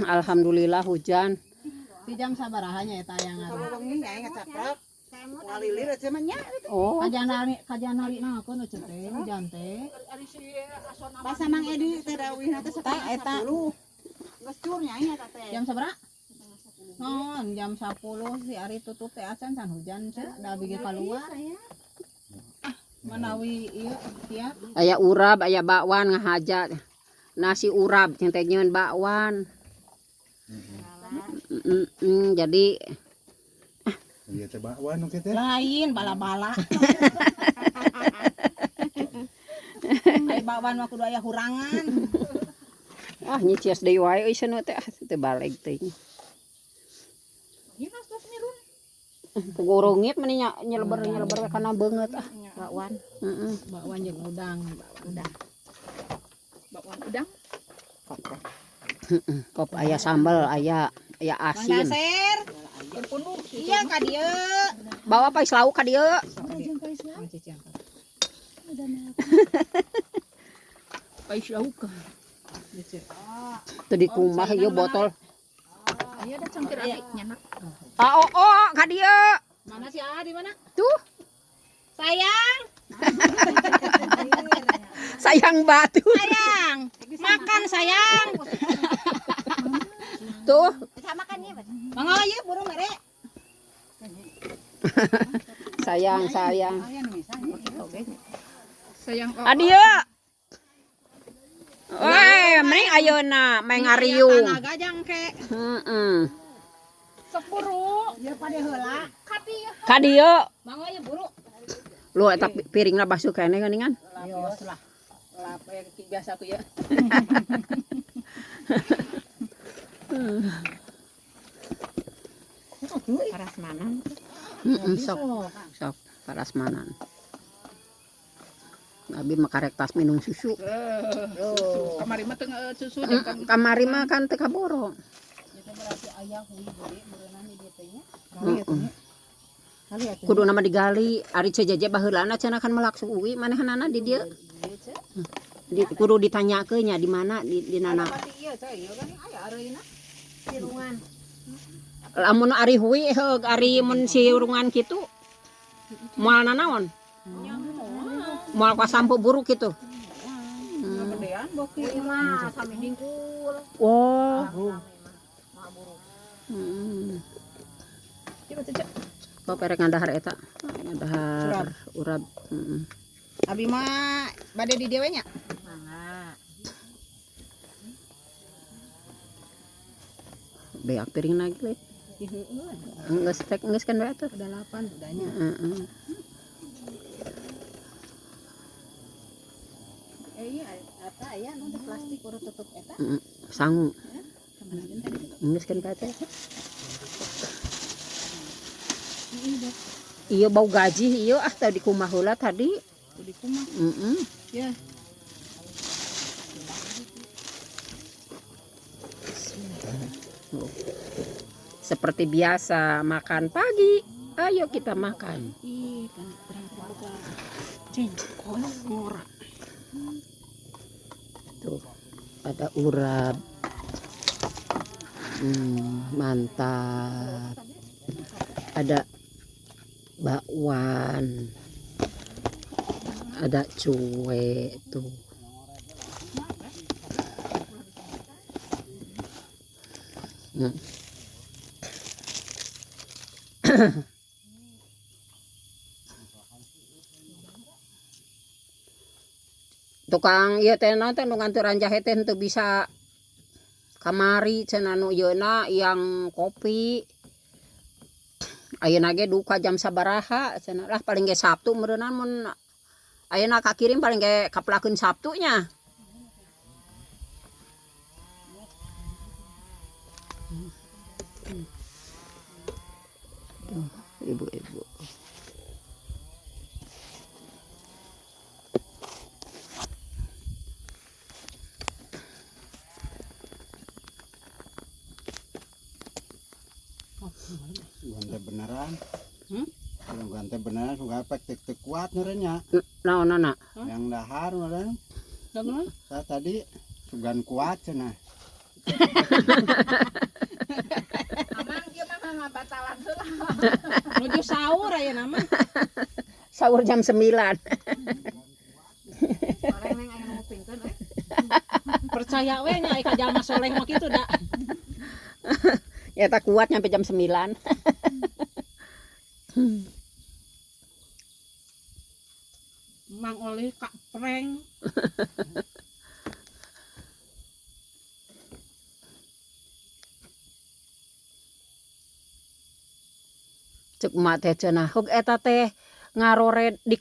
Alhamdulillah hujan. Di jam sabarahanya ya tayangan. Wengi nyai ngacaprok. Ngalilir aja mah nya. Oh, Kajian hari naon atuh teh hujan teh. Pas Mang Edi teh dawuhna teh setengah 10. Geus cur nyai eta teh. Jam sabaraha? Oh, jam 10 si Ari tutup teh acan can hujan teh da bigi keluar. Manawi ieu siap. aya urab, aya bakwan ngahajat. Nasi urab yang teh nyeun bakwan. Jadi Iya teh bakwan oke teh. Lain bala-bala. Ai bakwan mah kudu aya hurangan. nyicios deui wae euy cenah teh teu baleg teh. Ieu nas nirun. Pugurungit meni nyeleber kana beungeut Bakwan. Heeh. Bakwan jeung udang, bakwan udang. Kop aya sambal, aya asin. Daser. Iya ka dieu. Bawa pais lauk ka dieu. Pais lauk. Teu di kumah ieu botol. Ayo dah cangkir aya nyanak. Ka dieu. Mana si A di mana? Tuh, Sayang. sayang batu. Sayang. Makan sayang. Tuh, Mangga ieu burung mere. sayang. Sayang. Adieu. Weh, mending ayeuna main ngariung. Naga jangke. Heeh. Sok buru. Ieu pada heula. Ka dieu. Mangga ieu buru. Lu eta piringna basuh keneh geuningan. Yos lah. Lah biasa ku ya. Parasmanan. Sok parasmanan. Abi mah karek tas minum susu. Kamari mah teu susu Kamari mah kan teu kaboro. Itu berarti aya huli beri meureunana di dieu teh nya. Kudu nama digali. Ari cejeje baheulana cenah kan melaksu uwi manehanana di dieu. Kudu ditanyakeun nya di mana di nana. Ieu teh ieu kan aya areuna. Sirungan. Lamun ari huwi heug ari mun sirungan kitu moal nanaon? Moal ka sampo buruk kitu. Gedean boki mah sami dingkul. Oh. Coba cecek. Kok perek ngandahar eta? Ngandahar urab. Abi mah bade di dewe nya? Mangga. Beak piring lagi le. Geus kan bae atuh. Udah 8 udahnya. Heeh. Iya, apa aya nu plastik urut tutup eta? Sangu. Geus kan bae teh. Iya bau gaji iya tadi di kumah heula tadi. Di kumah. Ya. Seperti biasa makan pagi. Ayo kita makan. Ih, kan berapa Jengkol. Tuh ada urab. Mantap. Ada bakwan. Ada cuek tuh. Tukang ieu teh teh nu nganturan jahe teh teu bisa kamari cenah nu yeuna yang kopi. Ayeuna ge duka jam sabaraha cenah lah paling ge Sabtu meureunna mun ayeuna kakirim paling ge kaplakeun Sabtu nya. Ibu-ibu. Gante beneran. Kalau gante beneran suka efek tik kuat nerenya. Naon-naon? Yang dahar meureun. Dageuna? Saya tadi sugan kuat cenah. Amang ieu mah ngabatalan heula. Nuju sahur aya nama. Sahur jam 9. Orang neng aya ngupingkeun Percaya we nya ka jalma soleh mah kitu da. Ya tak kuat nyampe jam 9. Mang oleh kak prank. Cek mak teh cenah hog eta teh ngarore di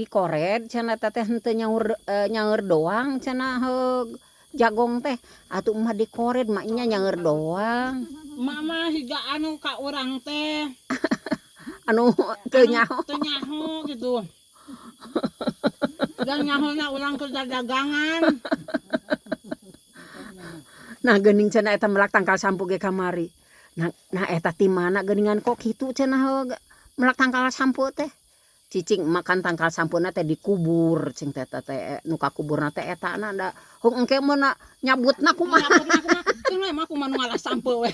kored cenah eta teh henteu nyaur doang cenah hog jagong teh atuh mah di kored maknya nyaur doang Mama higa anu ka urang teh. anu teu nyaho. Teu nyaho gitu. Dan nyahona urang keur dagangan. Nah geuning cenah eta melak tangkal sampo ge kamari. Nah eta ti mana geuningan kok kitu cenah hog melak tangkal sampo teh. Cicing makan tangkal sampuna teh dikubur cing teh nu kakuburna teh eta na da hong engke mun nyabutna kumaha. Teu mah kumaha nu ngalah sampo we.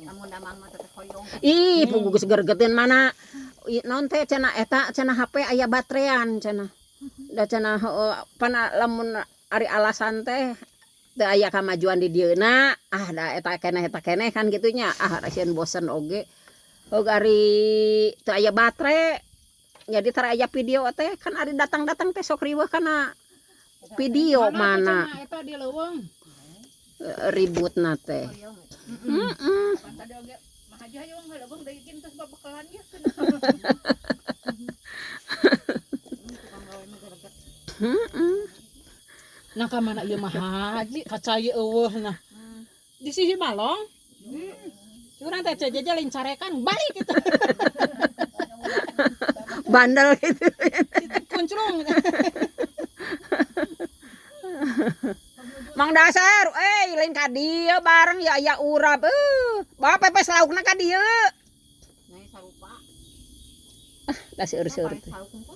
Amun damang mah tetep hoyong. Ih puguh gergetin mana naon teh cenah eta cenah HP aya baterean cenah. Da cenah pana lamun ari alasan teh teu aya kamajuan di dieuna da eta keneh kan gitunya rasieun bosen oge hog ari teu aya batere jadi tara aya video teh kan ari datang-datang teh sok riweuh kana video mana Eta di leuweung. ributna teh. Tadi oge mah haji hayung heuleuh deui kitu babakalan ieu. Tukang gawe mah gereget. Nah ka mana ieu mah haji kacaya eueuh nah. Di sisi balong. Urang teh jaja lain carekan balik gitu. Bandel gitu. Kunclung. Mang Dasar, lain ka dieu bareng ya aya urap. Bawa pepes laukna ka dieu. Nyai sarupa. Da seur-seur teh. Sauk engko.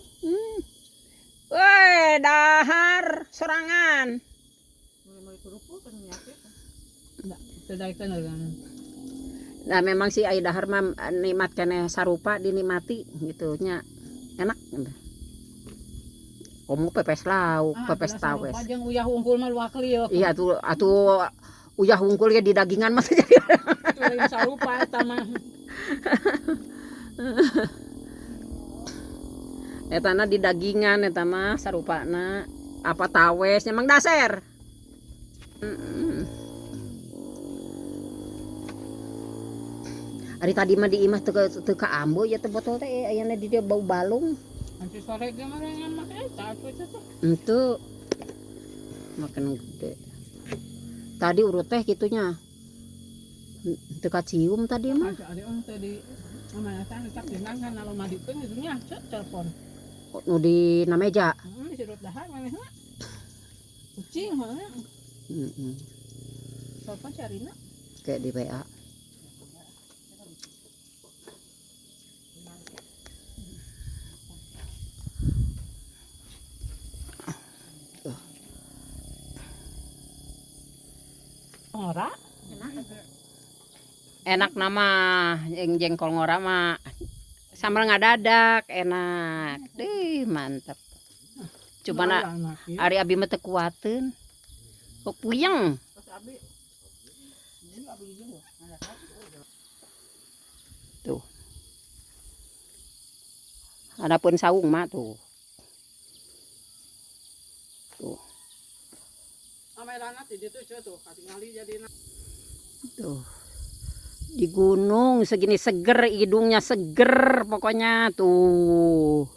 Weh, dahar sorangan. Mulai kurupu kan nyake. Teu daekeun urang. Nah memang si aya dahar mah nikmat keneh sarupa dinikmati gitu nya. Enak. Komo pepes lauk, pepes tawes. Jeung uyah unggul mah luak liuk. Iya atuh uyah hungkul ge di dagingan mah jadi. Lain sarupa eta mah. Eta na di dagingan eta mah sarupana apa tawesnya Mang Daser. Ari tadi mah di imah teu ka ambo ya teh botol teh ayana di dia bau balung. Nanti sore ge mah yang make eta atuh teh. Itu makan gede. Tadi urut teh gitunya. Teu kacium tadi mah. Ada orang tadi mana sana tak dinang kan lalu madikeun gitu nya telepon. Nu di na meja. Disurut dahar manehna. Kucing mah. Telepon carina. Kayak di WA. Ora. Enak nama jengkol ngora mah sambal ngadadak enak deh mantap coba nak ari abi mah teu kuateun kok puyeng tuh adapun saung mah tuh Amelana di ditu tuh katingali jadina. Tuh di gunung segini seger hidungnya seger pokoknya tuh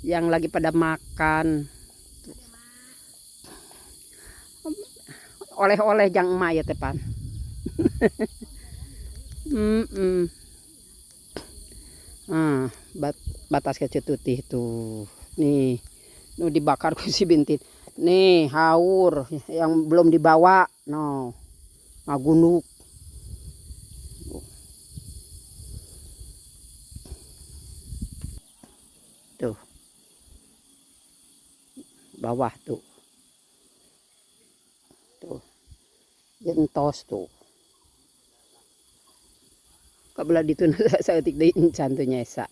yang lagi pada makan oleh-oleh jang emak ya tepan. Batas kecetutih tuh nih nu dibakar ku si Bintin nih haur yang belum dibawa no ngagunduk. Tuh. bawah tuh. Tuh. Gentos tuh. Kabla dito na sa atik day santunya esa.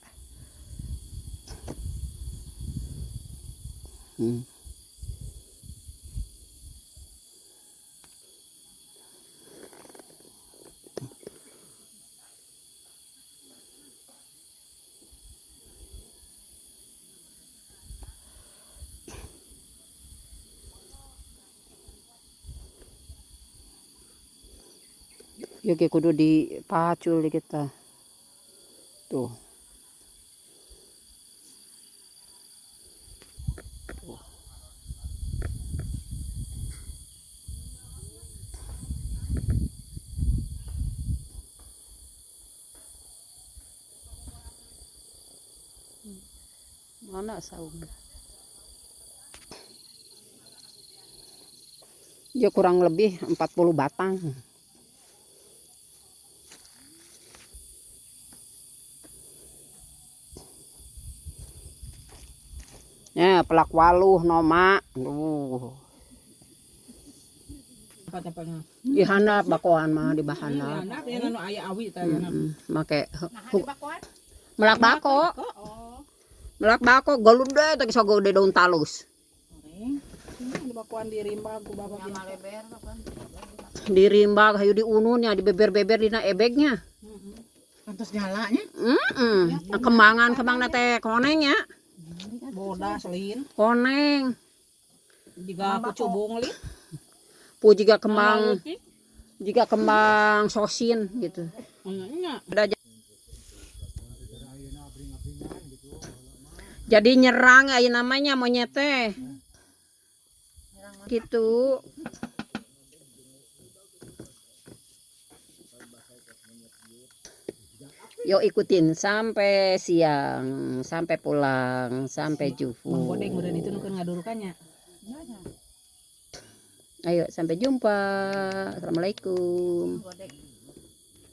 Yo ke kudu dipacul kita. Tuh. Mana saung? Ya kurang lebih 40 batang. Ya, pelak waluh noma. Apa-apanya. Dihandap bakoan mah di bahandap. Anak yang anu aya awi teh anak. Make Nah, di bakoan. melak bako. Oh. Melak bako golun deh teh sogo de daun talus. Di bakuan di rimba ku bapak Yang dia. maleber kan. Dirimbag hayu diununnya, dibeber-beber dina ebegnya. Pantes nyalanya. Kembangan teh koneng ya. Bodas lin. Koneng. Jika kucubung lin. Pu jika kembang sosin gitu. Nya. Jadi nyerang aja namanya monyet teh. Gitu. Yuk ikutin sampai siang, sampai pulang, sampai Mang jufu. bodeng meureun itu nu keur ngadurukannya. Ayo sampai jumpa. Assalamualaikum. Bodek.